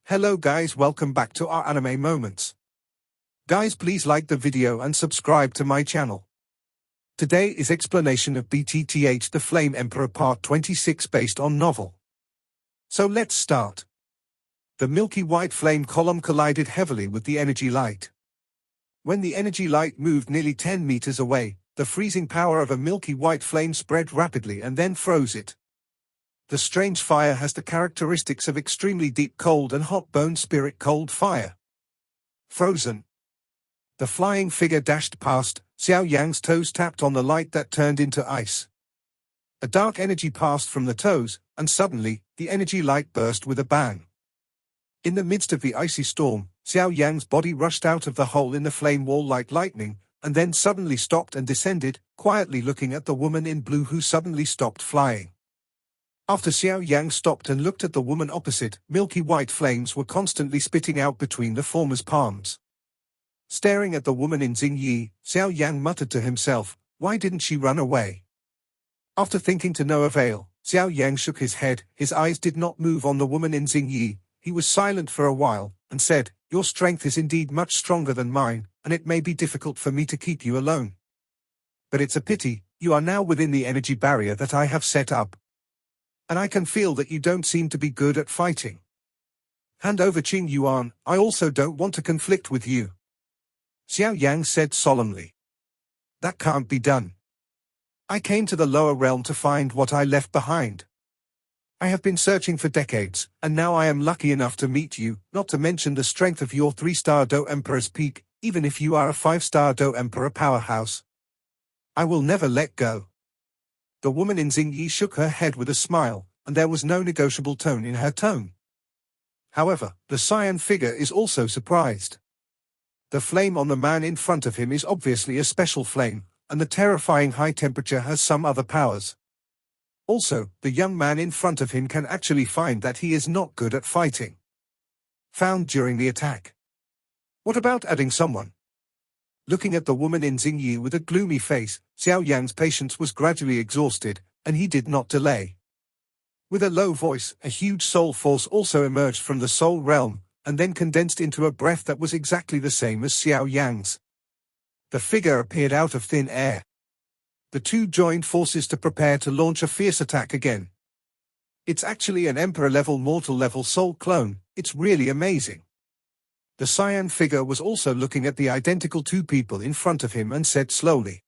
Hello guys, welcome back to our anime moments. Guys, please like the video and subscribe to my channel. Today is explanation of BTTH The Flame Emperor Part 26 based on novel. So let's start. The milky white flame column collided heavily with the energy light. When the energy light moved nearly 10 meters away, the freezing power of a milky white flame spread rapidly and then froze it. The strange fire has the characteristics of extremely deep cold and hot bone spirit cold fire. Frozen. The flying figure dashed past, Xiao Yan's toes tapped on the light that turned into ice. A dark energy passed from the toes, and suddenly, the energy light burst with a bang. In the midst of the icy storm, Xiao Yan's body rushed out of the hole in the flame wall like lightning, and then suddenly stopped and descended, quietly looking at the woman in blue who suddenly stopped flying. After Xiao Yan stopped and looked at the woman opposite, milky white flames were constantly spitting out between the former's palms. Staring at the woman in Xingyi, Xiao Yan muttered to himself, "Why didn't she run away?" After thinking to no avail, Xiao Yan shook his head. His eyes did not move on the woman in Xingyi. He was silent for a while, and said, "Your strength is indeed much stronger than mine, and it may be difficult for me to keep you alone. But it's a pity, you are now within the energy barrier that I have set up. And I can feel that you don't seem to be good at fighting. Hand over Qing Yuan, I also don't want to conflict with you." Xiao Yang said solemnly. "That can't be done. I came to the lower realm to find what I left behind. I have been searching for decades, and now I am lucky enough to meet you, not to mention the strength of your 3-star Do Emperor's peak, even if you are a 5-star Do Emperor powerhouse. I will never let go." The woman in Xingyi shook her head with a smile, and there was no negotiable tone in her tone. However, the cyan figure is also surprised. The flame on the man in front of him is obviously a special flame, and the terrifying high temperature has some other powers. Also, the young man in front of him can actually find that he is not good at fighting. Found during the attack. What about adding someone? Looking at the woman in Xingyi with a gloomy face, Xiao Yan's patience was gradually exhausted, and he did not delay. With a low voice, a huge soul force also emerged from the soul realm, and then condensed into a breath that was exactly the same as Xiao Yan's. The figure appeared out of thin air. The two joined forces to prepare to launch a fierce attack again. It's actually an Emperor-level mortal-level soul clone. It's really amazing. The cyan figure was also looking at the identical two people in front of him and said slowly.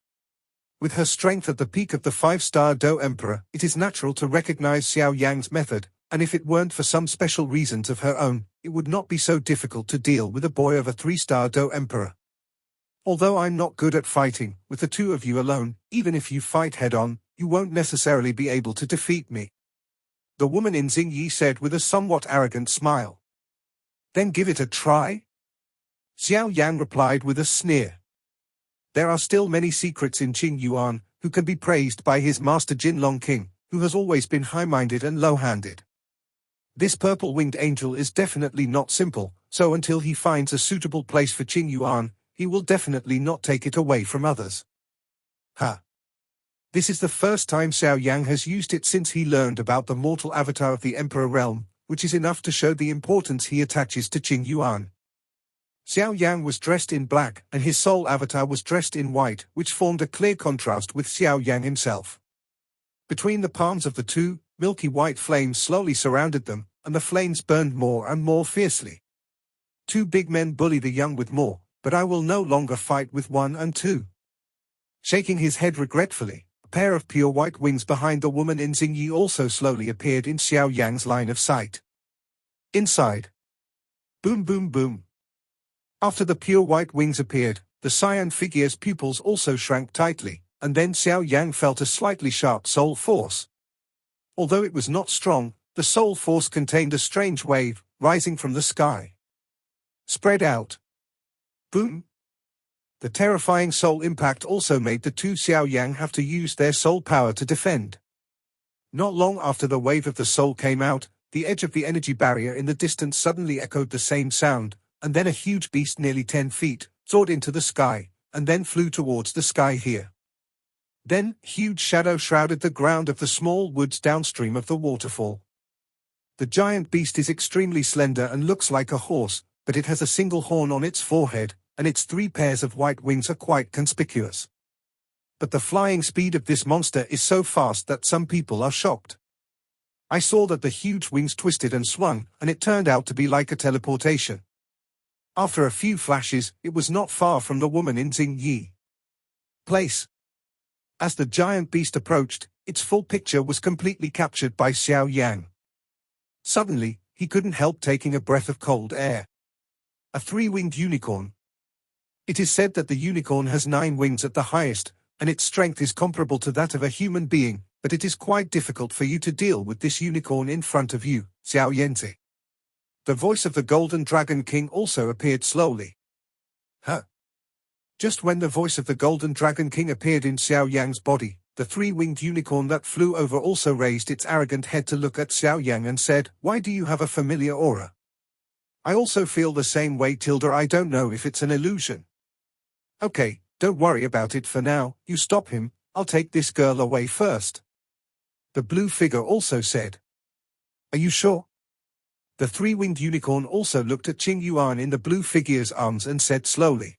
With her strength at the peak of the 5-star Do Emperor, it is natural to recognize Xiao Yan's method, and if it weren't for some special reasons of her own, it would not be so difficult to deal with a boy of a 3-star Do Emperor. Although I'm not good at fighting, with the two of you alone, even if you fight head-on, you won't necessarily be able to defeat me," the woman in Xingyi said with a somewhat arrogant smile. "Then give it a try?" Xiao Yan replied with a sneer. There are still many secrets in Qing Yuan, who can be praised by his master Jinlong King, who has always been high-minded and low-handed. This purple-winged angel is definitely not simple, so until he finds a suitable place for Qing Yuan, he will definitely not take it away from others. This is the first time Xiao Yang has used it since he learned about the mortal avatar of the Emperor realm, which is enough to show the importance he attaches to Qing Yuan. Xiao Yang was dressed in black, and his soul avatar was dressed in white, which formed a clear contrast with Xiao Yang himself. Between the palms of the two, milky white flames slowly surrounded them, and the flames burned more and more fiercely. Two big men bully the young with more, but I will no longer fight with 1 and 2. Shaking his head regretfully, a pair of pure white wings behind the woman in Xingyi also slowly appeared in Xiao Yang's line of sight. Inside. Boom boom boom. After the pure white wings appeared, the cyan figure's pupils also shrank tightly, and then Xiao Yang felt a slightly sharp soul force. Although it was not strong, the soul force contained a strange wave, rising from the sky. Spread out. Boom. The terrifying soul impact also made the two Xiao Yang have to use their soul power to defend. Not long after the wave of the soul came out, the edge of the energy barrier in the distance suddenly echoed the same sound, and then a huge beast nearly 10 feet, soared into the sky, and then flew towards the sky here. Then, huge shadow shrouded the ground of the small woods downstream of the waterfall. The giant beast is extremely slender and looks like a horse, but it has a single horn on its forehead, and its 3 pairs of white wings are quite conspicuous. But the flying speed of this monster is so fast that some people are shocked. I saw that the huge wings twisted and swung, and it turned out to be like a teleportation. After a few flashes, it was not far from the woman in Xingyi place. As the giant beast approached, its full picture was completely captured by Xiao Yan. Suddenly, he couldn't help taking a breath of cold air. A 3-winged unicorn. It is said that the unicorn has 9 wings at the highest, and its strength is comparable to that of a human being, but it is quite difficult for you to deal with this unicorn in front of you, Xiao Yanzi. The voice of the Golden Dragon King also appeared slowly. Huh. Just when the voice of the Golden Dragon King appeared in Xiao Yang's body, the 3-winged unicorn that flew over also raised its arrogant head to look at Xiao Yang and said, "Why do you have a familiar aura? I also feel the same way, Tilda. I don't know if it's an illusion." "Okay, don't worry about it for now, you stop him, I'll take this girl away first." The blue figure also said. "Are you sure?" The 3-winged unicorn also looked at Qing Yuan in the blue figure's arms and said slowly,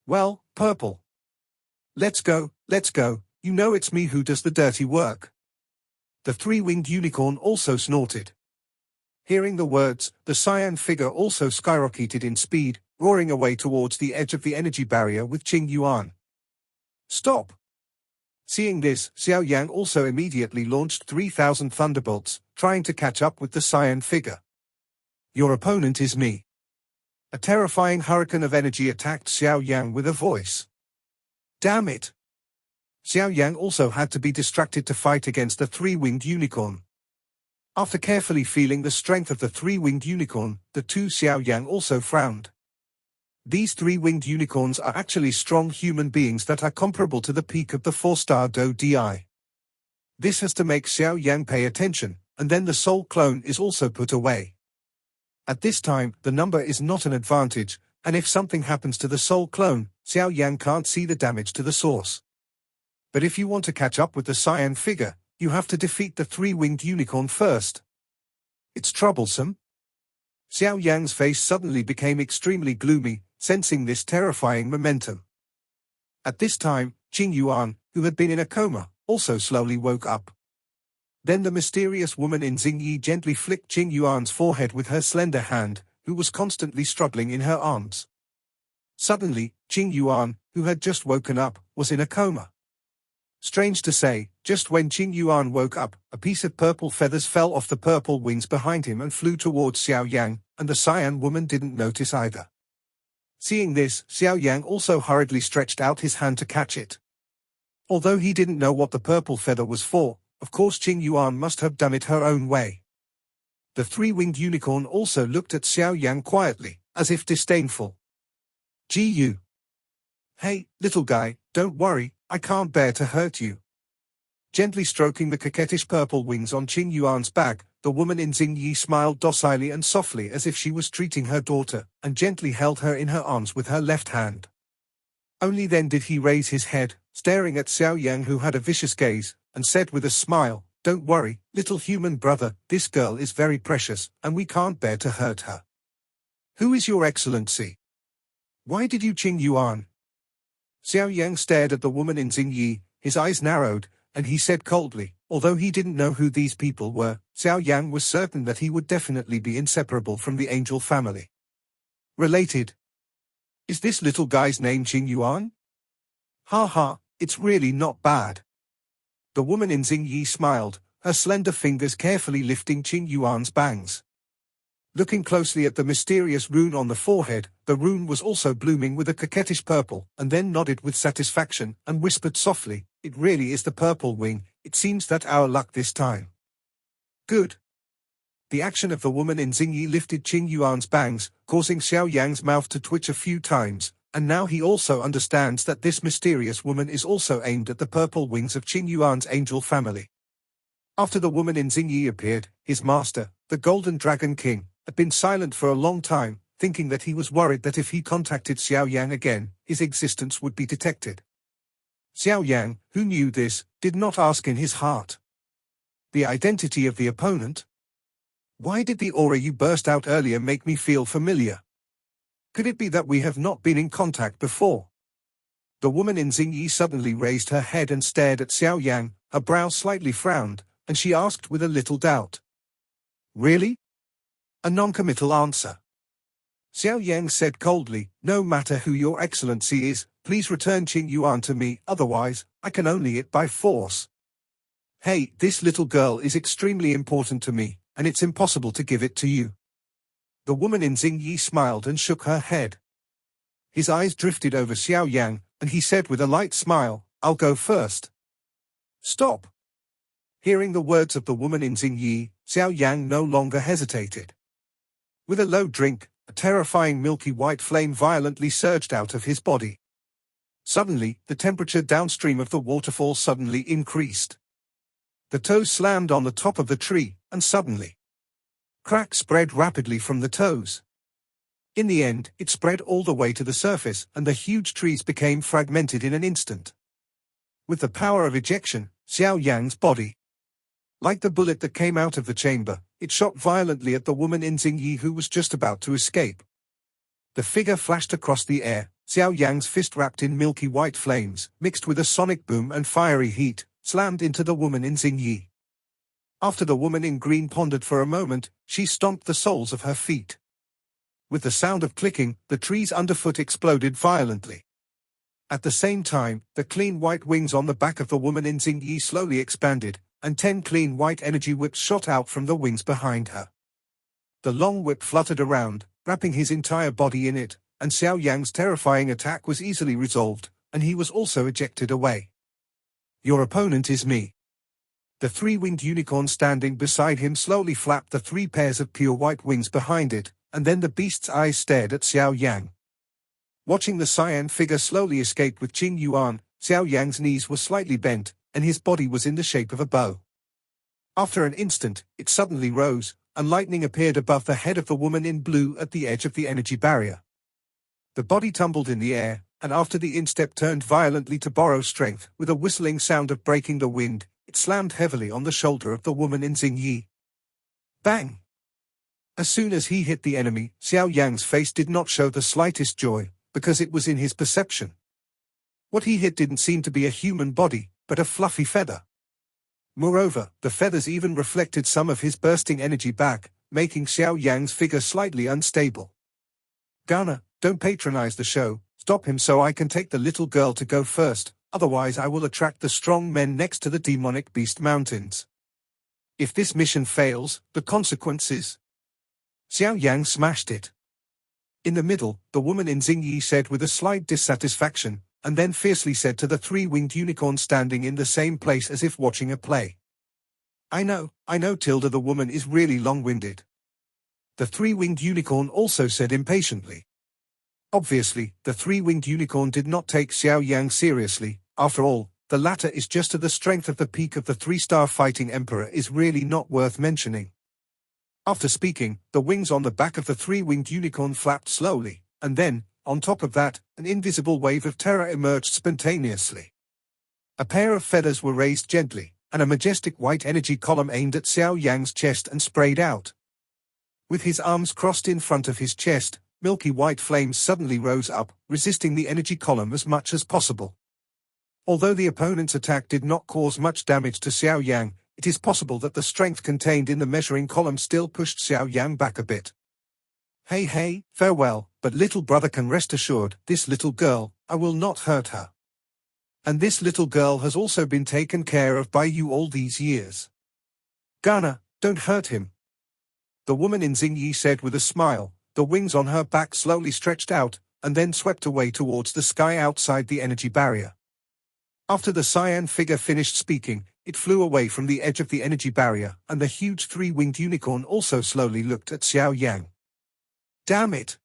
"Well, purple. Let's go, you know it's me who does the dirty work." The 3-winged unicorn also snorted. Hearing the words, the cyan figure also skyrocketed in speed, roaring away towards the edge of the energy barrier with Qing Yuan. "Stop!" Seeing this, Xiao Yang also immediately launched 3,000 thunderbolts, trying to catch up with the cyan figure. "Your opponent is me." A terrifying hurricane of energy attacked Xiao Yang with a voice. Damn it! Xiao Yang also had to be distracted to fight against the 3-winged unicorn. After carefully feeling the strength of the 3-winged unicorn, the 2 Xiao Yang also frowned. These 3-winged unicorns are actually strong human beings that are comparable to the peak of the 4-star Do Di. This has to make Xiao Yang pay attention, and then the soul clone is also put away. At this time, the number is not an advantage, and if something happens to the soul clone, Xiao Yang can't see the damage to the source. But if you want to catch up with the cyan figure, you have to defeat the 3-winged unicorn first. It's troublesome. Xiao Yang's face suddenly became extremely gloomy, sensing this terrifying momentum. At this time, Qing Yuan, who had been in a coma, also slowly woke up. Then the mysterious woman in Xingyi gently flicked Qing Yuan's forehead with her slender hand, who was constantly struggling in her arms. Suddenly, Qing Yuan, who had just woken up, was in a coma. Strange to say, just when Qing Yuan woke up, a piece of purple feathers fell off the purple wings behind him and flew towards Xiao Yang, and the cyan woman didn't notice either. Seeing this, Xiao Yang also hurriedly stretched out his hand to catch it. Although he didn't know what the purple feather was for, of course Qing Yuan must have done it her own way. The 3-winged unicorn also looked at Xiao Yang quietly, as if disdainful. "Gu. Hey, little guy, don't worry, I can't bear to hurt you." Gently stroking the coquettish purple wings on Qing Yuan's back, the woman in Xingyi smiled docilely and softly as if she was treating her daughter, and gently held her in her arms with her left hand. Only then did he raise his head, staring at Xiao Yang, who had a vicious gaze, and said with a smile, "Don't worry, little human brother, this girl is very precious, and we can't bear to hurt her." "Who is your excellency? Why did you Qing Yuan?" Xiao Yang stared at the woman in Xingyi, his eyes narrowed, and he said coldly, although he didn't know who these people were, Xiao Yang was certain that he would definitely be inseparable from the angel family. "Related? Is this little guy's name Qing Yuan? Ha ha, it's really not bad." The woman in Xingyi smiled, her slender fingers carefully lifting Qing Yuan's bangs. Looking closely at the mysterious rune on the forehead, the rune was also blooming with a coquettish purple, and then nodded with satisfaction, and whispered softly, "It really is the purple wing, it seems that our luck this time." "Good." The action of the woman in Xingyi lifted Qing Yuan's bangs, causing Xiao Yang's mouth to twitch a few times, and now he also understands that this mysterious woman is also aimed at the purple wings of Qing Yuan's angel family. After the woman in Xingyi appeared, his master, the Golden Dragon King, had been silent for a long time, thinking that he was worried that if he contacted Xiao Yang again, his existence would be detected. Xiao Yang, who knew this, did not ask in his heart. The identity of the opponent? Why did the aura you burst out earlier make me feel familiar? Could it be that we have not been in contact before? The woman in Xingyi suddenly raised her head and stared at Xiao Yang, her brow slightly frowned, and she asked with a little doubt. Really? A non-committal answer. Xiao Yang said coldly, no matter who your excellency is, please return Qing Yuan to me, otherwise, I can only it by force. Hey, this little girl is extremely important to me, and it's impossible to give it to you. The woman in Xingyi smiled and shook her head. His eyes drifted over Xiao Yang, and he said with a light smile, I'll go first. Stop. Hearing the words of the woman in Xingyi, Xiao Yang no longer hesitated. With a low drink, a terrifying milky white flame violently surged out of his body. Suddenly, the temperature downstream of the waterfall suddenly increased. The toes slammed on the top of the tree, and suddenly, cracks spread rapidly from the toes. In the end, it spread all the way to the surface, and the huge trees became fragmented in an instant. With the power of ejection, Xiao Yang's body, like the bullet that came out of the chamber, it shot violently at the woman in Xingyi who was just about to escape. The figure flashed across the air, Xiao Yang's fist wrapped in milky white flames, mixed with a sonic boom and fiery heat, slammed into the woman in Xingyi. After the woman in green pondered for a moment, she stomped the soles of her feet. With the sound of clicking, the trees underfoot exploded violently. At the same time, the clean white wings on the back of the woman in Xingyi slowly expanded, and 10 clean white energy whips shot out from the wings behind her. The long whip fluttered around, wrapping his entire body in it, and Xiao Yang's terrifying attack was easily resolved, and he was also ejected away. Your opponent is me. The three-winged unicorn standing beside him slowly flapped the 3 pairs of pure white wings behind it, and then the beast's eyes stared at Xiao Yang. Watching the cyan figure slowly escape with Qing Yuan, Xiao Yang's knees were slightly bent, and his body was in the shape of a bow. After an instant, it suddenly rose, and lightning appeared above the head of the woman in blue at the edge of the energy barrier. The body tumbled in the air, and after the instep turned violently to borrow strength, with a whistling sound of breaking the wind, it slammed heavily on the shoulder of the woman in Xingyi. Bang! As soon as he hit the enemy, Xiao Yang's face did not show the slightest joy, because it was in his perception. What he hit didn't seem to be a human body, but a fluffy feather. Moreover, the feathers even reflected some of his bursting energy back, making Xiao Yang's figure slightly unstable. Ghana, don't patronize the show, stop him so I can take the little girl to go first, otherwise I will attract the strong men next to the demonic beast mountains. If this mission fails, the consequences. Xiao Yang smashed it. In the middle, the woman in Xingyi said with a slight dissatisfaction, and then fiercely said to the three-winged unicorn standing in the same place as if watching a play. I know, Tilda, the woman is really long-winded. The three-winged unicorn also said impatiently. Obviously, the three-winged unicorn did not take Xiao Yang seriously. After all, the latter is just to the strength of the peak of the 3-star fighting emperor is really not worth mentioning. After speaking, the wings on the back of the three-winged unicorn flapped slowly, and then, on top of that, an invisible wave of terror emerged spontaneously. A pair of feathers were raised gently, and a majestic white energy column aimed at Xiao Yang's chest and sprayed out. With his arms crossed in front of his chest, milky white flames suddenly rose up, resisting the energy column as much as possible. Although the opponent's attack did not cause much damage to Xiao Yang, it is possible that the strength contained in the measuring column still pushed Xiao Yang back a bit. Hey, farewell, but little brother can rest assured, this little girl, I will not hurt her. And this little girl has also been taken care of by you all these years. Ghana, don't hurt him. The woman in Xingyi said with a smile, the wings on her back slowly stretched out, and then swept away towards the sky outside the energy barrier. After the cyan figure finished speaking, it flew away from the edge of the energy barrier, and the huge three-winged unicorn also slowly looked at Xiao Yang. Damn it!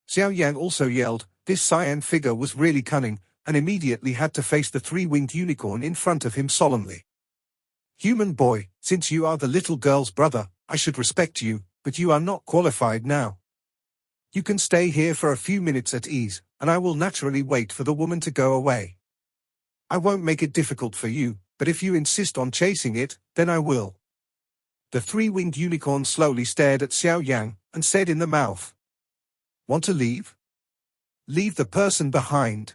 Xiao Yang also yelled. This cyan figure was really cunning, and immediately had to face the three-winged unicorn in front of him solemnly. Human boy, since you are the little girl's brother, I should respect you, but you are not qualified now. You can stay here for a few minutes at ease, and I will naturally wait for the woman to go away. I won't make it difficult for you, but if you insist on chasing it, then I will. The three-winged unicorn slowly stared at Xiao Yan and said in the mouth, "Want to leave? Leave the person behind."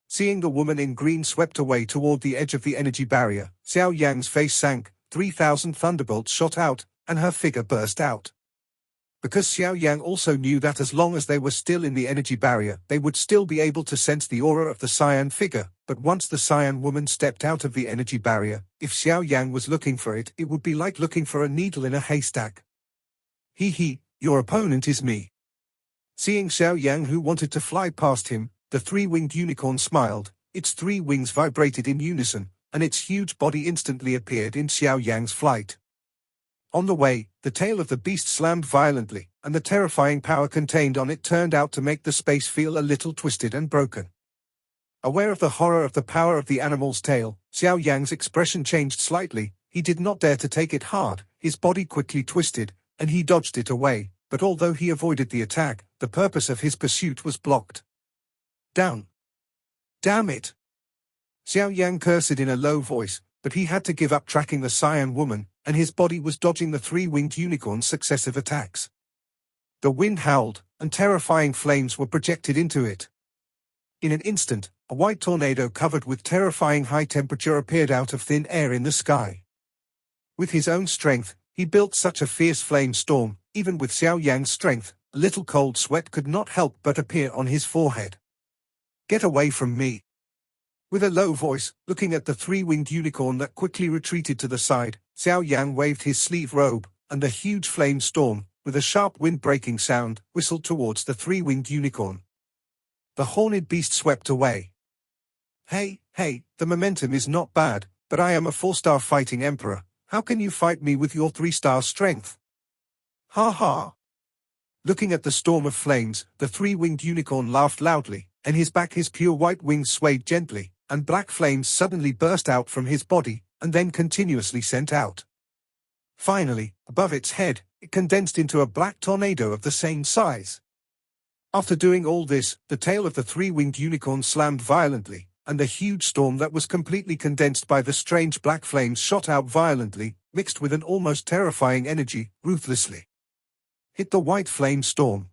Seeing the woman in green swept away toward the edge of the energy barrier, Xiao Yan's face sank, 3,000 thunderbolts shot out, and her figure burst out. Because Xiao Yan also knew that as long as they were still in the energy barrier, they would still be able to sense the aura of the cyan figure, but once the cyan woman stepped out of the energy barrier, if Xiao Yan was looking for it, it would be like looking for a needle in a haystack. He, your opponent is me." Seeing Xiao Yan, who wanted to fly past him, the three-winged unicorn smiled, its three wings vibrated in unison, and its huge body instantly appeared in Xiao Yan's flight. On the way, the tail of the beast slammed violently, and the terrifying power contained on it turned out to make the space feel a little twisted and broken. Aware of the horror of the power of the animal's tail, Xiao Yan's expression changed slightly. He did not dare to take it hard, his body quickly twisted, and he dodged it away, but although he avoided the attack, the purpose of his pursuit was blocked. "Down! Damn it!" Xiao Yan cursed in a low voice, but he had to give up tracking the cyan woman, and his body was dodging the three-winged unicorn's successive attacks. The wind howled, and terrifying flames were projected into it. In an instant, a white tornado covered with terrifying high temperature appeared out of thin air in the sky. With his own strength, he built such a fierce flame storm. Even with Xiao Yan's strength, a little cold sweat could not help but appear on his forehead. "Get away from me!" With a low voice, looking at the three-winged unicorn that quickly retreated to the side, Xiao Yan waved his sleeve robe, and the huge flame storm, with a sharp wind-breaking sound, whistled towards the three-winged unicorn. The horned beast swept away. Hey, the momentum is not bad, but I am a 4-star fighting emperor. How can you fight me with your 3-star strength?" "Ha ha!" Looking at the storm of flames, the three-winged unicorn laughed loudly, and his pure white wings swayed gently, and black flames suddenly burst out from his body, and then continuously sent out. Finally, above its head, it condensed into a black tornado of the same size. After doing all this, the tail of the three-winged unicorn slammed violently, and the huge storm that was completely condensed by the strange black flames shot out violently, mixed with an almost terrifying energy, ruthlessly. Hit the white flame storm.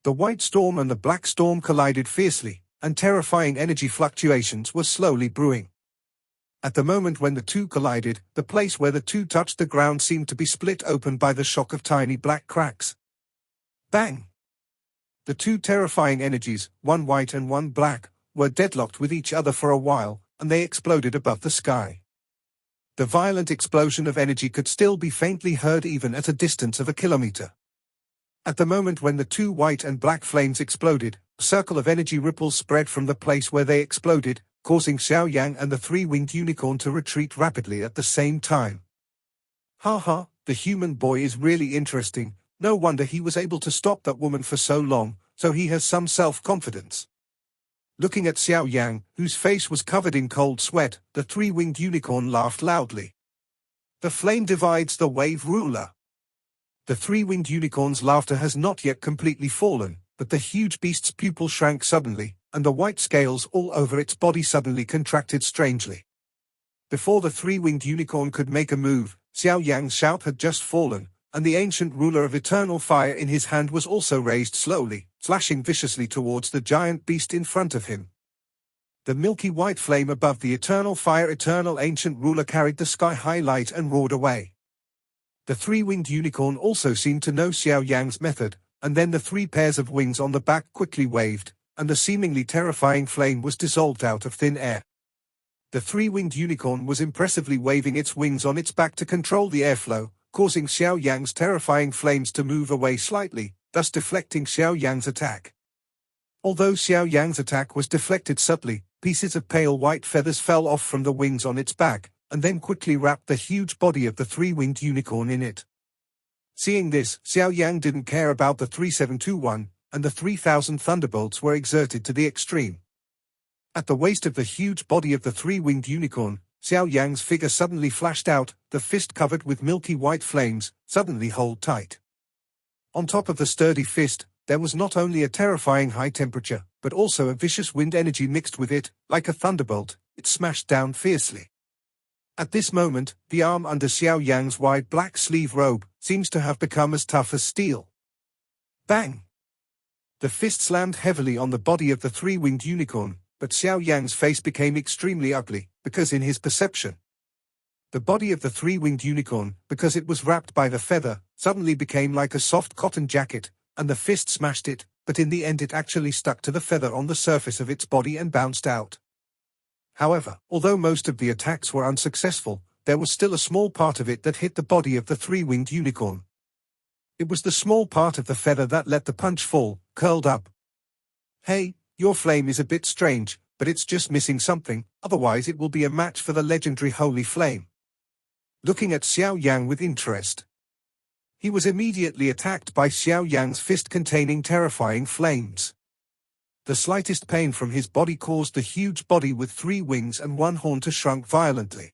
The white storm and the black storm collided fiercely, and terrifying energy fluctuations were slowly brewing. At the moment when the two collided, the place where the two touched the ground seemed to be split open by the shock of tiny black cracks. Bang! The two terrifying energies, one white and one black, were deadlocked with each other for a while, and they exploded above the sky. The violent explosion of energy could still be faintly heard even at a distance of a kilometer. At the moment when the two white and black flames exploded, a circle of energy ripples spread from the place where they exploded, causing Xiao Yan and the three-winged unicorn to retreat rapidly at the same time. Ha, the human boy is really interesting. No wonder he was able to stop that woman for so long, so he has some self-confidence. Looking at Xiao Yan, whose face was covered in cold sweat, the three-winged unicorn laughed loudly. "The flame divides the wave ruler." The three-winged unicorn's laughter has not yet completely fallen, but the huge beast's pupil shrank suddenly, and the white scales all over its body suddenly contracted strangely. Before the three-winged unicorn could make a move, Xiao Yan's shout had just fallen, and the ancient ruler of eternal fire in his hand was also raised slowly, flashing viciously towards the giant beast in front of him. The milky white flame above the eternal fire eternal ancient ruler carried the sky-high light and roared away. The three-winged unicorn also seemed to know Xiao Yan's method, and then the 3 pairs of wings on the back quickly waved, and the seemingly terrifying flame was dissolved out of thin air. The three-winged unicorn was impressively waving its wings on its back to control the airflow, causing Xiao Yan's terrifying flames to move away slightly, thus deflecting Xiao Yan's attack. Although Xiao Yan's attack was deflected subtly, pieces of pale white feathers fell off from the wings on its back, and then quickly wrapped the huge body of the three-winged unicorn in it. Seeing this, Xiao Yan didn't care about the 3721, and the 3,000 thunderbolts were exerted to the extreme. At the waist of the huge body of the three-winged unicorn, Xiao Yan's figure suddenly flashed out, the fist covered with milky white flames, suddenly hold tight. On top of the sturdy fist, there was not only a terrifying high temperature, but also a vicious wind energy mixed with it, like a thunderbolt, it smashed down fiercely. At this moment, the arm under Xiao Yan's wide black sleeve robe seems to have become as tough as steel. Bang! The fist slammed heavily on the body of the three-winged unicorn, but Xiao Yan's face became extremely ugly, because in his perception, the body of the three-winged unicorn, because it was wrapped by the feather, suddenly became like a soft cotton jacket, and the fist smashed it, but in the end it actually stuck to the feather on the surface of its body and bounced out. However, although most of the attacks were unsuccessful, there was still a small part of it that hit the body of the three-winged unicorn. It was the small part of the feather that let the punch fall, curled up. Hey, your flame is a bit strange, but it's just missing something, otherwise it will be a match for the legendary Holy Flame. Looking at Xiao Yan with interest, he was immediately attacked by Xiao Yan's fist containing terrifying flames. The slightest pain from his body caused the huge body with 3 wings and 1 horn to shrunk violently.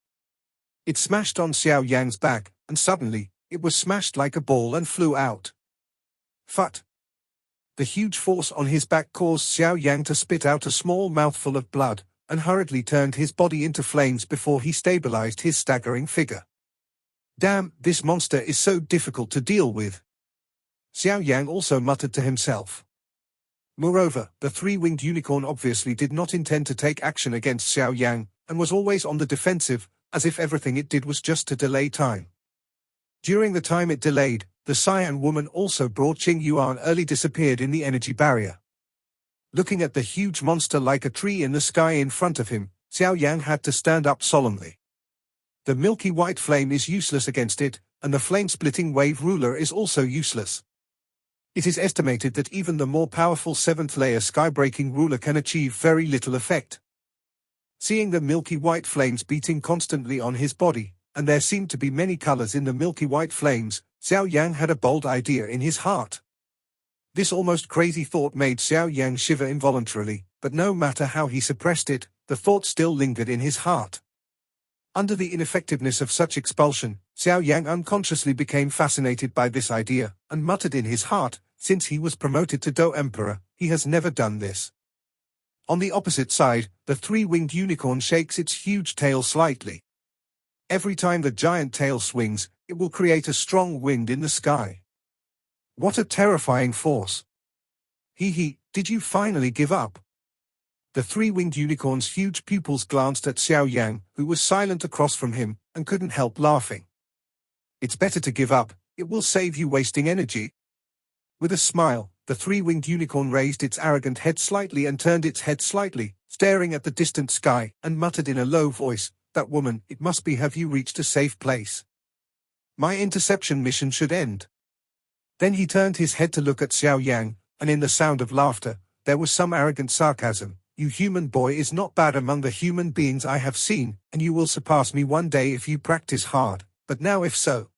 It smashed on Xiao Yan's back, and suddenly, it was smashed like a ball and flew out. Phut! The huge force on his back caused Xiao Yan to spit out a small mouthful of blood, and hurriedly turned his body into flames before he stabilized his staggering figure. Damn, this monster is so difficult to deal with. Xiao Yan also muttered to himself. Moreover, the 3-winged unicorn obviously did not intend to take action against Xiao Yan, and was always on the defensive, as if everything it did was just to delay time. During the time it delayed, the Cyan woman also brought Qing Yuan early disappeared in the energy barrier. Looking at the huge monster like a tree in the sky in front of him, Xiao Yan had to stand up solemnly. The milky white flame is useless against it, and the flame-splitting wave ruler is also useless. It is estimated that even the more powerful 7th-layer sky-breaking ruler can achieve very little effect. Seeing the milky white flames beating constantly on his body, and there seemed to be many colors in the milky white flames, Xiao Yan had a bold idea in his heart. This almost crazy thought made Xiao Yan shiver involuntarily, but no matter how he suppressed it, the thought still lingered in his heart. Under the ineffectiveness of such expulsion, Xiao Yan unconsciously became fascinated by this idea, and muttered in his heart, since he was promoted to Do Emperor, he has never done this. On the opposite side, the 3-winged unicorn shakes its huge tail slightly. Every time the giant tail swings, it will create a strong wind in the sky. What a terrifying force! Did you finally give up? The 3-winged unicorn's huge pupils glanced at Xiao Yan, who was silent across from him, and couldn't help laughing. It's better to give up, it will save you wasting energy. With a smile, the 3-winged unicorn raised its arrogant head slightly and turned its head slightly, staring at the distant sky, and muttered in a low voice, "That woman, it must be, have you reached a safe place? My interception mission should end." Then he turned his head to look at Xiao Yan, and in the sound of laughter, there was some arrogant sarcasm. "You human boy is not bad among the human beings I have seen, and you will surpass me one day if you practice hard, but now if so."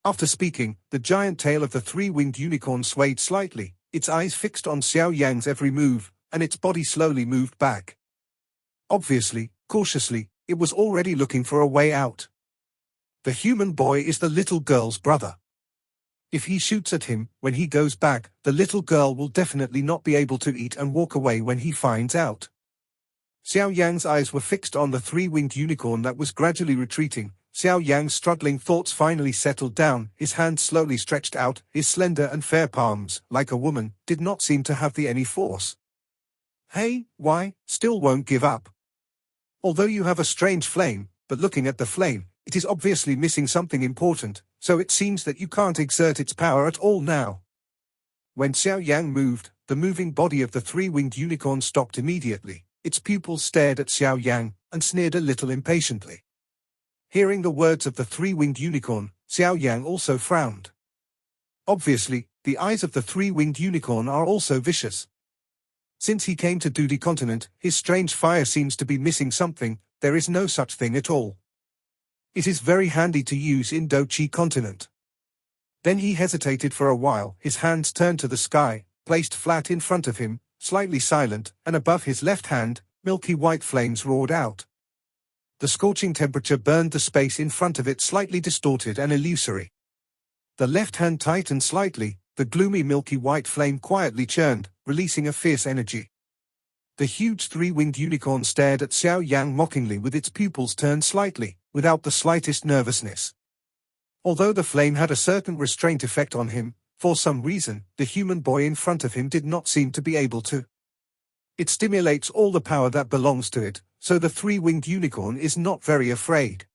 After speaking, the giant tail of the 3-winged unicorn swayed slightly, its eyes fixed on Xiao Yan's every move, and its body slowly moved back. Obviously, cautiously, it was already looking for a way out. The human boy is the little girl's brother. If he shoots at him, when he goes back, the little girl will definitely not be able to eat and walk away when he finds out. Xiao Yan's eyes were fixed on the 3-winged unicorn that was gradually retreating. Xiao Yan's struggling thoughts finally settled down, his hands slowly stretched out, his slender and fair palms, like a woman, did not seem to have any force. "Hey, why, still won't give up? Although you have a strange flame, but looking at the flame, it is obviously missing something important, so it seems that you can't exert its power at all now." When Xiao Yan moved, the moving body of the 3-winged unicorn stopped immediately. Its pupils stared at Xiao Yan, and sneered a little impatiently. Hearing the words of the 3-winged unicorn, Xiao Yan also frowned. Obviously, the eyes of the 3-winged unicorn are also vicious. Since he came to Dudi continent, his strange fire seems to be missing something. There is no such thing at all. It is very handy to use in Dochi continent. Then he hesitated for a while, his hands turned to the sky, placed flat in front of him, slightly silent, and above his left hand, milky white flames roared out. The scorching temperature burned the space in front of it slightly distorted and illusory. The left hand tightened slightly, the gloomy milky white flame quietly churned, releasing a fierce energy. The huge three-winged unicorn stared at Xiao Yan mockingly with its pupils turned slightly, without the slightest nervousness. Although the flame had a certain restraint effect on him, for some reason, the human boy in front of him did not seem to be able to. It stimulates all the power that belongs to it, so the three-winged unicorn is not very afraid.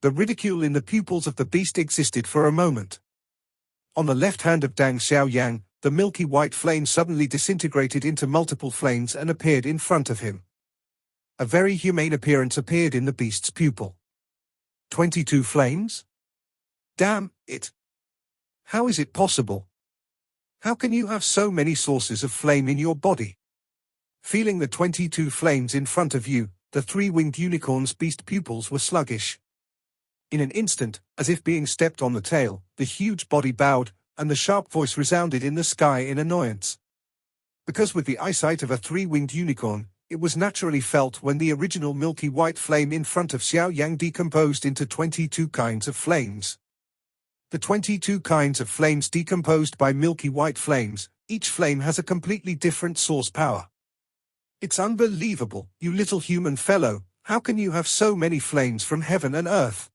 The ridicule in the pupils of the beast existed for a moment. On the left hand of Dang Xiaoyang, the milky white flame suddenly disintegrated into multiple flames and appeared in front of him. A very humane appearance appeared in the beast's pupil. 22 flames? Damn it! How is it possible? How can you have so many sources of flame in your body? Feeling the 22 flames in front of you, the three-winged unicorn's beast pupils were sluggish. In an instant, as if being stepped on the tail, the huge body bowed, and the sharp voice resounded in the sky in annoyance. Because with the eyesight of a three-winged unicorn, it was naturally felt when the original milky white flame in front of Xiao Yang decomposed into 22 kinds of flames. The 22 kinds of flames decomposed by milky white flames, each flame has a completely different source power. It's unbelievable, you little human fellow, how can you have so many flames from heaven and earth?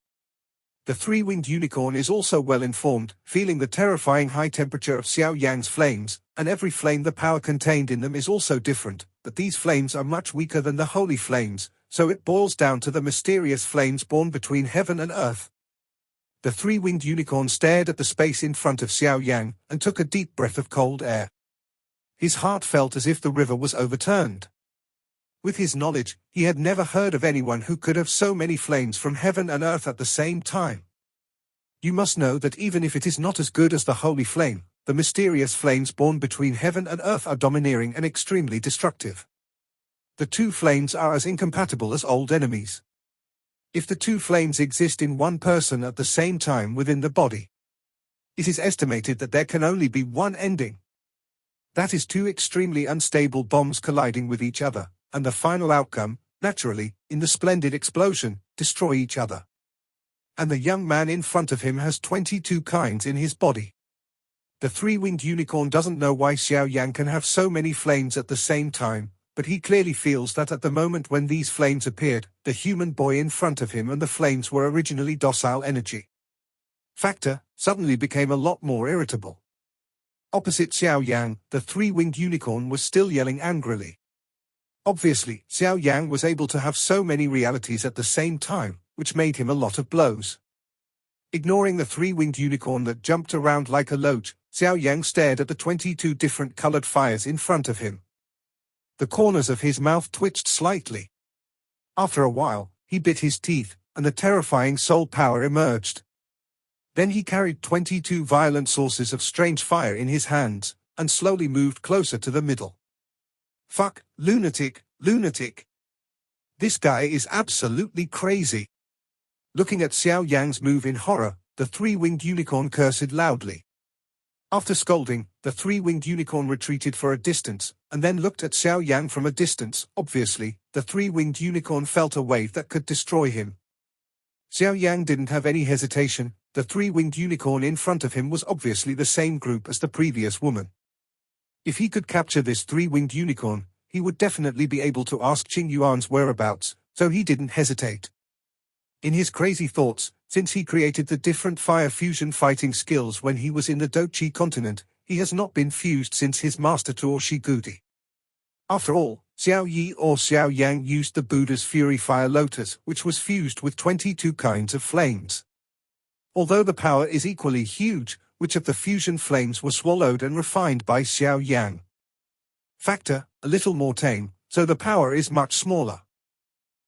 The three-winged unicorn is also well informed, feeling the terrifying high temperature of Xiao Yang's flames, and every flame the power contained in them is also different, but these flames are much weaker than the holy flames, so it boils down to the mysterious flames born between heaven and earth. The three-winged unicorn stared at the space in front of Xiao Yang, and took a deep breath of cold air. His heart felt as if the river was overturned. With his knowledge, he had never heard of anyone who could have so many flames from heaven and earth at the same time. You must know that even if it is not as good as the holy flame, the mysterious flames born between heaven and earth are domineering and extremely destructive. The two flames are as incompatible as old enemies. If the two flames exist in one person at the same time within the body, it is estimated that there can only be one ending. That is two extremely unstable bombs colliding with each other, and the final outcome, naturally, in the splendid explosion, destroy each other. And the young man in front of him has 22 kinds in his body. The three-winged unicorn doesn't know why Xiao Yang can have so many flames at the same time, but he clearly feels that at the moment when these flames appeared, the human boy in front of him and the flames were originally docile energy. Factor suddenly became a lot more irritable. Opposite Xiao Yang, the three-winged unicorn was still yelling angrily. Obviously, Xiao Yang was able to have so many realities at the same time, which made him a lot of blows. Ignoring the three-winged unicorn that jumped around like a loach, Xiao Yang stared at the 22 different colored fires in front of him. The corners of his mouth twitched slightly. After a while, he bit his teeth, and the terrifying soul power emerged. Then he carried 22 violent sources of strange fire in his hands, and slowly moved closer to the middle. Fuck, lunatic, lunatic. This guy is absolutely crazy. Looking at Xiao Yang's move in horror, the three-winged unicorn cursed loudly. After scolding, the three-winged unicorn retreated for a distance, and then looked at Xiao Yang from a distance. Obviously, the three-winged unicorn felt a wave that could destroy him. Xiao Yang didn't have any hesitation. The three-winged unicorn in front of him was obviously the same group as the previous woman. If he could capture this three-winged unicorn, he would definitely be able to ask Qing Yuan's whereabouts, so he didn't hesitate. In his crazy thoughts, since he created the different fire fusion fighting skills when he was in the Dochi continent, he has not been fused since his master Tuo Shiguti. After all, Xiao Yi or Xiao Yang used the Buddha's Fury Fire Lotus, which was fused with 22 kinds of flames. Although the power is equally huge, which of the fusion flames were swallowed and refined by Xiao Yang? Factor, a little more tame, so the power is much smaller.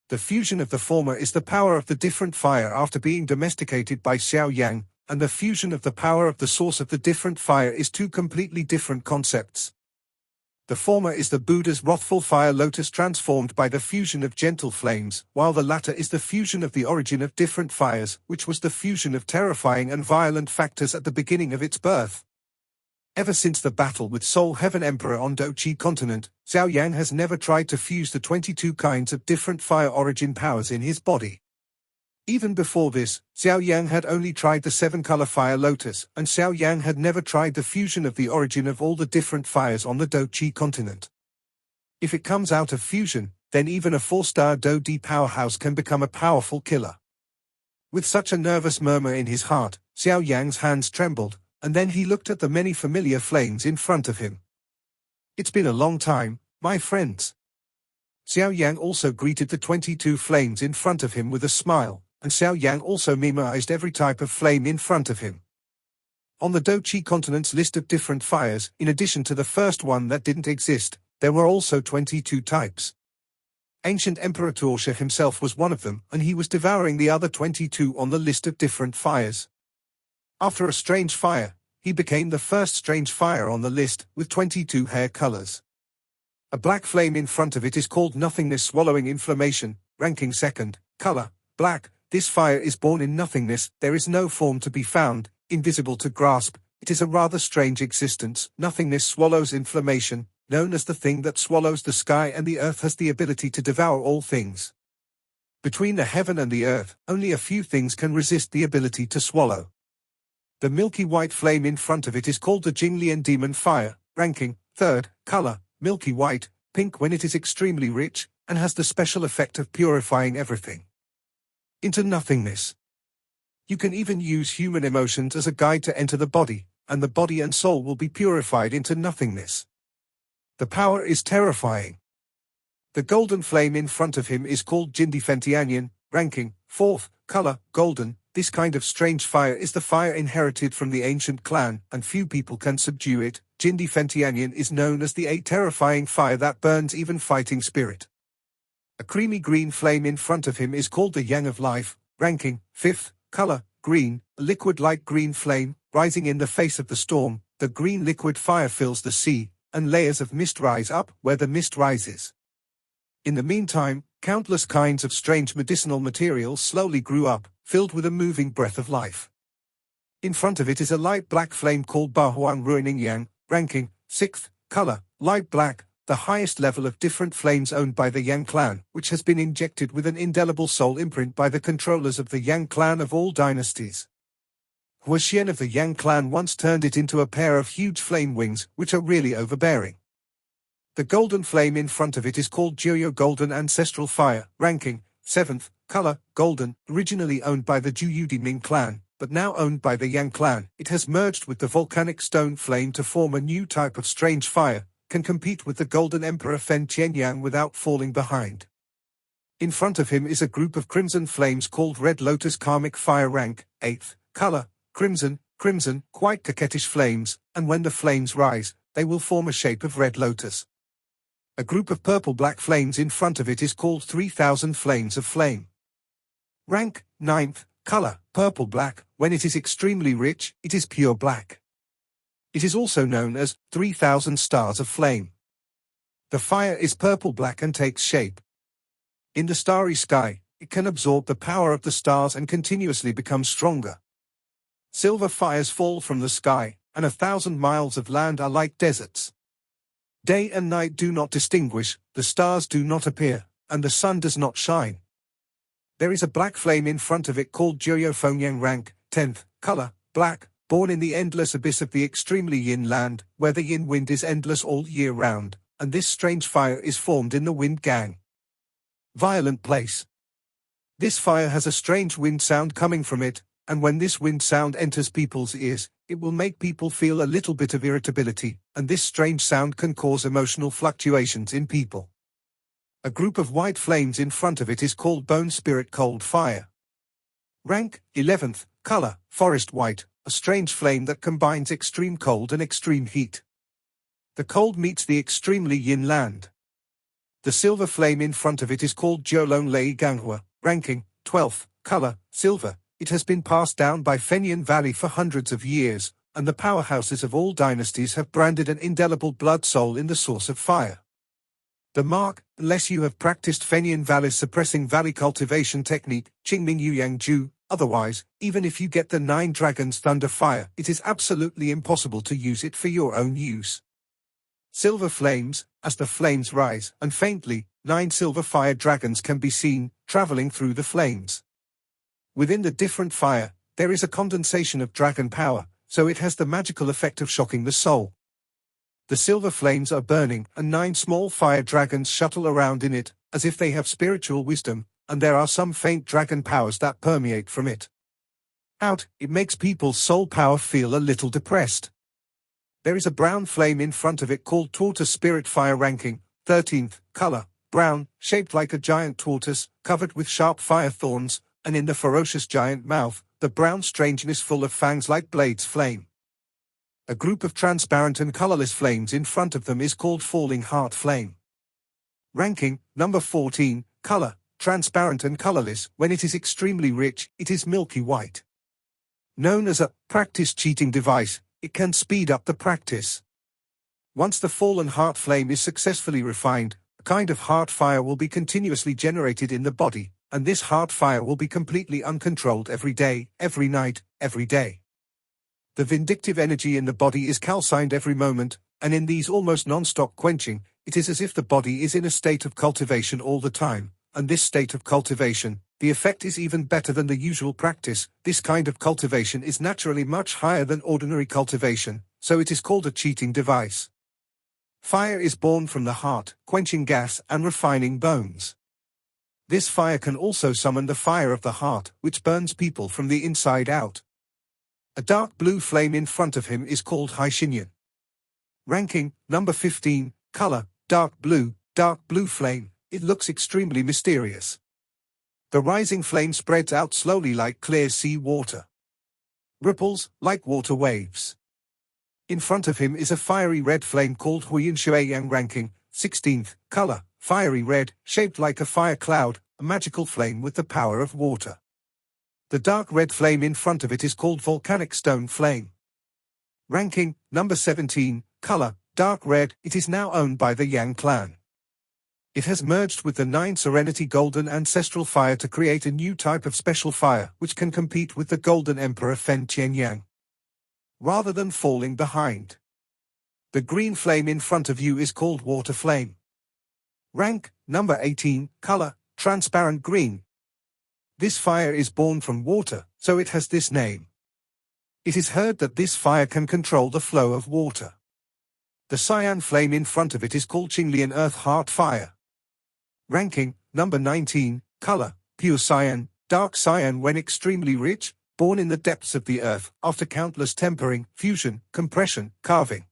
The fusion of the former is the power of the different fire after being domesticated by Xiao Yang, and the fusion of the power of the source of the different fire is two completely different concepts. The former is the Buddha's wrathful fire lotus transformed by the fusion of gentle flames, while the latter is the fusion of the origin of different fires, which was the fusion of terrifying and violent factors at the beginning of its birth. Ever since the battle with Soul Heaven Emperor on Dochi continent, Xiao Yang has never tried to fuse the 22 kinds of different fire origin powers in his body. Even before this, Xiao Yang had only tried the 7-color fire lotus, and Xiao Yang had never tried the fusion of the origin of all the different fires on the Dochi continent. If it comes out of fusion, then even a 4-star Do-D powerhouse can become a powerful killer. With such a nervous murmur in his heart, Xiao Yan's hands trembled, and then he looked at the many familiar flames in front of him. It's been a long time, my friends. Xiao Yan also greeted the 22 flames in front of him with a smile, and Xiao Yan also memorized every type of flame in front of him. On the Do-Chi continent's list of different fires, in addition to the first one that didn't exist, there were also 22 types. Ancient Emperor Xiao Yan himself was one of them, and he was devouring the other 22 on the list of different fires. After a strange fire, he became the first strange fire on the list, with 22 hair colors. A black flame in front of it is called nothingness swallowing inflammation, ranking second, color, black. This fire is born in nothingness, there is no form to be found, invisible to grasp, it is a rather strange existence. Nothingness swallows inflammation, known as the thing that swallows the sky and the earth, has the ability to devour all things. Between the heaven and the earth, only a few things can resist the ability to swallow. The milky white flame in front of it is called the Jinglian demon fire, ranking third, color, milky white, pink when it is extremely rich, and has the special effect of purifying everything into nothingness. You can even use human emotions as a guide to enter the body, and the body and soul will be purified into nothingness. The power is terrifying. The golden flame in front of him is called Jindifentianyan, ranking fourth, color, golden. This kind of strange fire is the fire inherited from the ancient clan, and few people can subdue it. Jindifentianyan is known as the terrifying fire that burns even fighting spirit. A creamy green flame in front of him is called the Yang of Life, ranking fifth, color, green, a liquid light green flame, rising in the face of the storm. The green liquid fire fills the sea, and layers of mist rise up where the mist rises. In the meantime, countless kinds of strange medicinal materials slowly grew up, filled with a moving breath of life. In front of it is a light black flame called Bahuang Ruining Yang, ranking sixth, color, light black, the highest level of different flames owned by the Yang clan, which has been injected with an indelible soul imprint by the controllers of the Yang clan of all dynasties. Hua Xian of the Yang clan once turned it into a pair of huge flame wings, which are really overbearing. The golden flame in front of it is called Jiuyo Golden Ancestral Fire, ranking seventh, color, golden, originally owned by the Juyudi Ming clan, but now owned by the Yang clan. It has merged with the volcanic stone flame to form a new type of strange fire, can compete with the golden emperor Fen Qianyang without falling behind. In front of him is a group of crimson flames called Red Lotus Karmic Fire, rank eighth, color, crimson, quite coquettish flames, and when the flames rise, they will form a shape of red lotus. A group of purple-black flames in front of it is called 3000 Flames of Flame. Rank ninth, color, purple-black. When it is extremely rich, it is pure black. It is also known as 3000 Stars of Flame. The fire is purple-black and takes shape. In the starry sky, it can absorb the power of the stars and continuously become stronger. Silver fires fall from the sky, and 1,000 miles of land are like deserts. Day and night do not distinguish, the stars do not appear, and the sun does not shine. There is a black flame in front of it called Jiuyo Fengyang, rank 10th, color, black, born in the endless abyss of the extremely yin land, where the yin wind is endless all year round, and this strange fire is formed in the wind gang. Violent place. This fire has a strange wind sound coming from it, and when this wind sound enters people's ears, it will make people feel a little bit of irritability, and this strange sound can cause emotional fluctuations in people. A group of white flames in front of it is called Bone Spirit Cold Fire. Rank 11th, color, forest white, a strange flame that combines extreme cold and extreme heat. The cold meets the extremely yin land. The silver flame in front of it is called Jiolong Lei Ganghua, ranking 12th, color, silver. It has been passed down by Fenyan Valley for hundreds of years, and the powerhouses of all dynasties have branded an indelible blood soul in the source of fire. The mark, unless you have practiced Fenyan Valley's suppressing valley cultivation technique, Qingming Yuyang Ju, otherwise, even if you get the 9 dragons thunder fire, it is absolutely impossible to use it for your own use. Silver flames, as the flames rise, and faintly, 9 silver fire dragons can be seen, traveling through the flames. Within the different fire, there is a condensation of dragon power, so it has the magical effect of shocking the soul. The silver flames are burning, and 9 small fire dragons shuttle around in it, as if they have spiritual wisdom, and there are some faint dragon powers that permeate from it. It makes people's soul power feel a little depressed. There is a brown flame in front of it called Tortoise Spirit Fire ranking, 13th, color, brown, shaped like a giant tortoise, covered with sharp fire thorns, and in the ferocious giant mouth, the brown strangeness full of fangs like blades flame. A group of transparent and colorless flames in front of them is called Falling Heart Flame. Ranking, number 14, color, transparent and colorless. When it is extremely rich, it is milky white. Known as a practice cheating device, it can speed up the practice. Once the fallen heart flame is successfully refined, a kind of heart fire will be continuously generated in the body, and this heart fire will be completely uncontrolled every day, every night, every day. The vindictive energy in the body is calcined every moment, and in these almost non-stop quenching, it is as if the body is in a state of cultivation all the time, and this state of cultivation, the effect is even better than the usual practice. This kind of cultivation is naturally much higher than ordinary cultivation, so it is called a cheating device. Fire is born from the heart, quenching gas and refining bones. This fire can also summon the fire of the heart, which burns people from the inside out. A dark blue flame in front of him is called Haishinyan. Ranking, number 15, color, dark blue flame. It looks extremely mysterious. The rising flame spreads out slowly like clear sea water. Ripples, like water waves. In front of him is a fiery red flame called Huyan Xiao Yan ranking, 16th, color, fiery red, shaped like a fire cloud, a magical flame with the power of water. The dark red flame in front of it is called volcanic stone flame. Ranking, number 17, color, dark red. It is now owned by the Yang clan. It has merged with the 9 Serenity Golden Ancestral Fire to create a new type of special fire which can compete with the Golden Emperor Fen Tianyang. Rather than falling behind. The green flame in front of you is called water flame. Rank, number 18, color, transparent green. This fire is born from water, so it has this name. It is heard that this fire can control the flow of water. The cyan flame in front of it is called Qinglian Earth Heart Fire. Ranking, number 19, color, pure cyan, dark cyan when extremely rich, born in the depths of the earth, after countless tempering, fusion, compression, carving.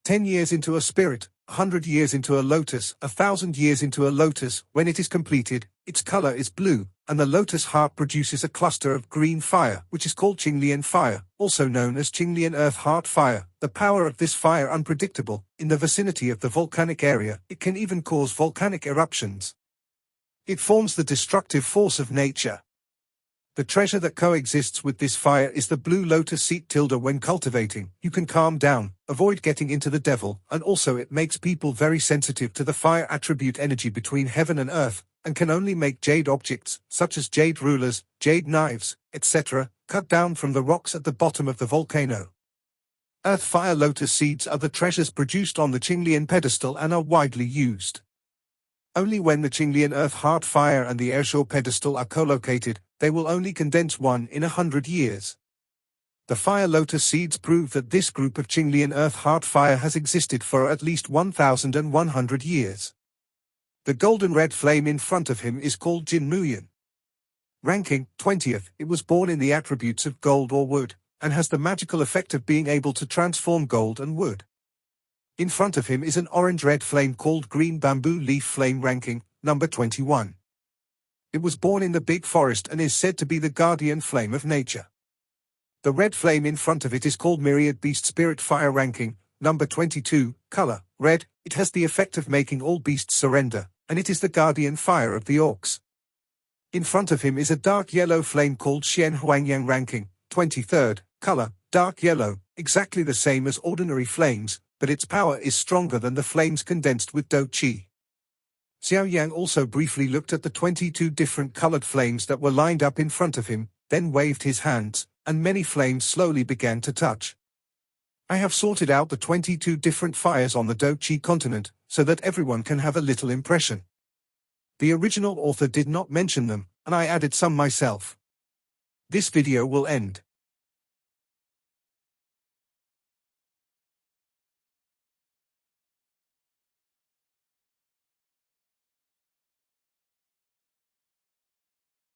10 years into a spirit, 100 years into a lotus, 1,000 years into a lotus. When it is completed, its color is blue, and the lotus heart produces a cluster of green fire, which is called Qinglian fire, also known as Qinglian Earth Heart Fire. The power of this fire unpredictable. In the vicinity of the volcanic area, it can even cause volcanic eruptions. It forms the destructive force of nature. The treasure that coexists with this fire is the blue lotus seed tilde. When cultivating, you can calm down, avoid getting into the devil, and also it makes people very sensitive to the fire attribute energy between heaven and earth, and can only make jade objects, such as jade rulers, jade knives, etc., cut down from the rocks at the bottom of the volcano. Earth fire lotus seeds are the treasures produced on the Qinglian pedestal and are widely used. Only when the Qinglian Earth Heart Fire and the Airshore pedestal are co-located, they will only condense 1 in 100 years. The fire lotus seeds prove that this group of Qinglian Earth Heart Fire has existed for at least 1,100 years. The golden red flame in front of him is called Jin Muyan. Ranking, 20th, it was born in the attributes of gold or wood, and has the magical effect of being able to transform gold and wood. In front of him is an orange-red flame called green bamboo leaf flame ranking, number 21. It was born in the big forest and is said to be the guardian flame of nature. The red flame in front of it is called myriad beast spirit fire ranking, number 22, color, red. It has the effect of making all beasts surrender, and it is the guardian fire of the orcs. In front of him is a dark yellow flame called Xian Huangyang ranking, 23rd, color, dark yellow, exactly the same as ordinary flames, but its power is stronger than the flames condensed with Do Qi. Xiao Yang also briefly looked at the 22 different colored flames that were lined up in front of him, then waved his hands, and many flames slowly began to touch. I have sorted out the 22 different fires on the Do Qi continent, so that everyone can have a little impression. The original author did not mention them, and I added some myself. This video will end.